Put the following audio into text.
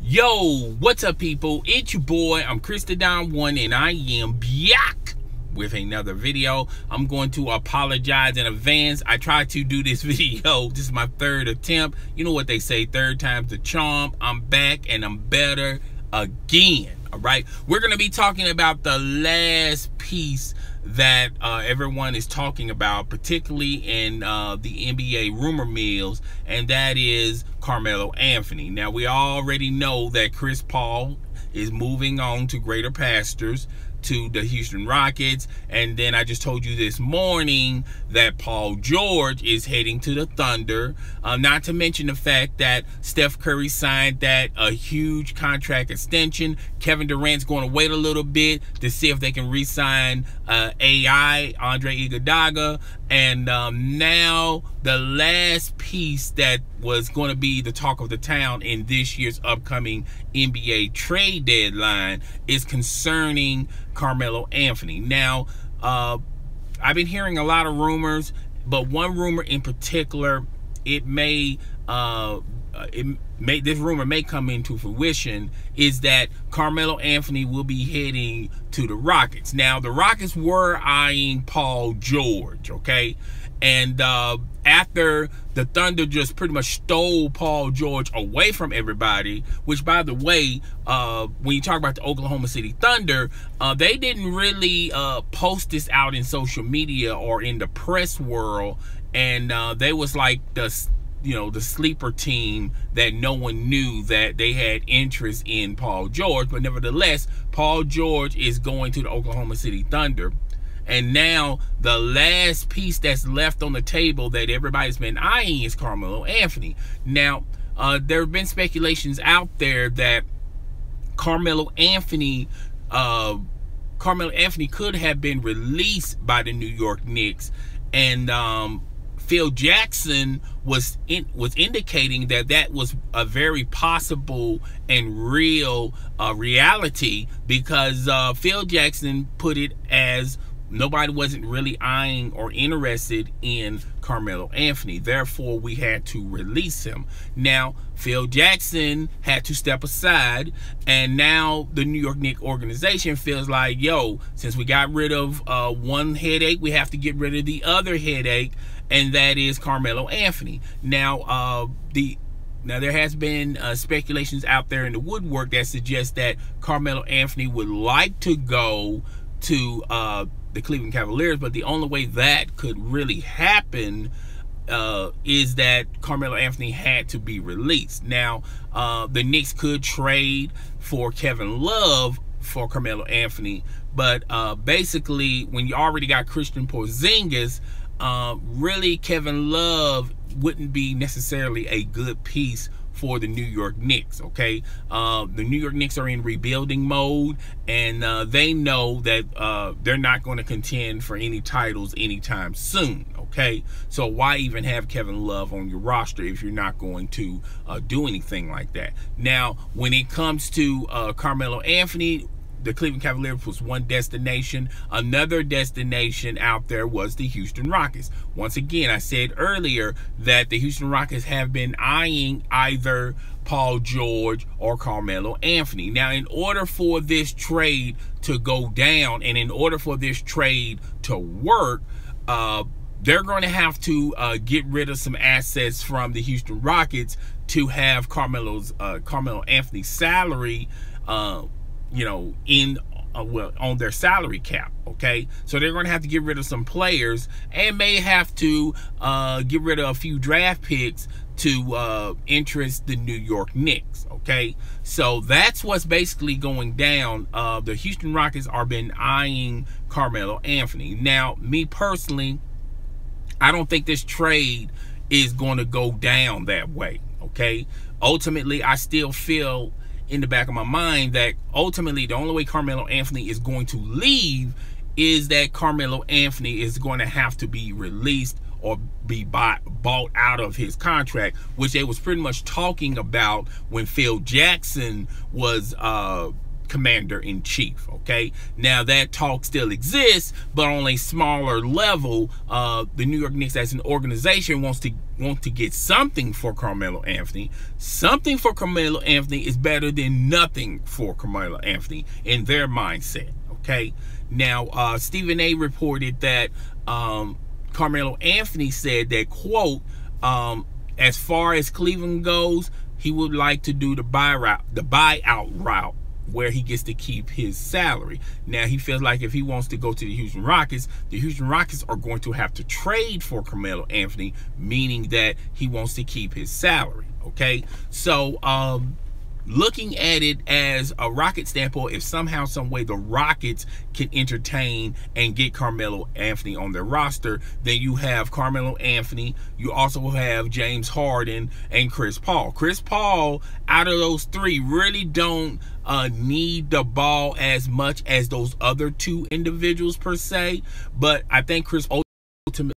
Yo, what's up, people? It's your boy. I'm Don1, and I am back with another video. I'm going to apologize in advance. I tried to do this video. This is my third attempt. You know what they say, third time's the charm. I'm back and I'm better again. All right, we're going to be talking about the last piece that everyone is talking about, particularly in the NBA rumor mills, and that is Carmelo Anthony. Now, we already know that Chris Paul is moving on to greater pastures, to the Houston Rockets, and then I just told you this morning that Paul George is heading to the Thunder, not to mention the fact that Steph Curry signed that a huge contract extension. Kevin Durant's going to wait a little bit to see if they can re-sign AI, Andre Iguodala, and now the last piece that was going to be the talk of the town in this year's upcoming NBA trade deadline is concerning Carmelo Anthony. Now, I've been hearing a lot of rumors, but one rumor in particular, this rumor may come into fruition, is that Carmelo Anthony will be heading to the Rockets. Now, the Rockets were eyeing Paul George, okay? And after the Thunder just pretty much stole Paul George away from everybody, which, by the way, when you talk about the Oklahoma City Thunder, they didn't really post this out in social media or in the press world, and they was like the sleeper team that no one knew that they had interest in Paul George. But nevertheless, Paul George is going to the Oklahoma City Thunder. And now the last piece that's left on the table that everybody's been eyeing is Carmelo Anthony. Now, there have been speculations out there that Carmelo Anthony could have been released by the New York Knicks, and Phil Jackson was indicating that that was a very possible and real reality, because Phil Jackson put it as nobody wasn't really eyeing or interested in Carmelo Anthony. Therefore, we had to release him. Now, Phil Jackson had to step aside, and now the New York Knicks organization feels like, yo, since we got rid of one headache, we have to get rid of the other headache, and that is Carmelo Anthony. Now, there has been speculations out there in the woodwork that suggest that Carmelo Anthony would like to go to the Cleveland Cavaliers, but the only way that could really happen is that Carmelo Anthony had to be released. Now, the Knicks could trade for Kevin Love for Carmelo Anthony, but basically, when you already got Christian Porzingis, really Kevin Love wouldn't be necessarily a good piece for the New York Knicks, okay? The New York Knicks are in rebuilding mode, and they know that they're not going to contend for any titles anytime soon, okay? So why even have Kevin Love on your roster if you're not going to do anything like that? Now, when it comes to Carmelo Anthony, the Cleveland Cavaliers was one destination. Another destination out there was the Houston Rockets. Once again, I said earlier that the Houston Rockets have been eyeing either Paul George or Carmelo Anthony. Now, in order for this trade to go down, and in order for this trade to work, they're going to have to get rid of some assets from the Houston Rockets to have Carmelo Anthony's salary on their salary cap, okay? So they're going to have to get rid of some players, and may have to get rid of a few draft picks to interest the New York Knicks, okay? So that's what's basically going down. The Houston Rockets are been eyeing Carmelo Anthony. Now, me personally, I don't think this trade is going to go down that way, okay? Ultimately, I still feel in the back of my mind that ultimately the only way Carmelo Anthony is going to leave is that Carmelo Anthony is going to have to be released or be bought out of his contract, which they was pretty much talking about when Phil Jackson was commander-in-chief. Okay, now that talk still exists, but on a smaller level. The New York Knicks as an organization want to get something for Carmelo Anthony. Something for Carmelo Anthony is better than nothing for Carmelo Anthony in their mindset. Okay, now Stephen A reported that Carmelo Anthony said that, quote, as far as Cleveland goes, he would like to do the buyout route, where he gets to keep his salary. Now, he feels like if he wants to go to the Houston Rockets are going to have to trade for Carmelo Anthony, meaning that he wants to keep his salary. Okay, so looking at it as a Rocket standpoint, if somehow, some way the Rockets can entertain and get Carmelo Anthony on their roster, then you have Carmelo Anthony, you also have James Harden and Chris Paul. Chris Paul, out of those three, really don't need the ball as much as those other two individuals per se, but I think Chris ultimately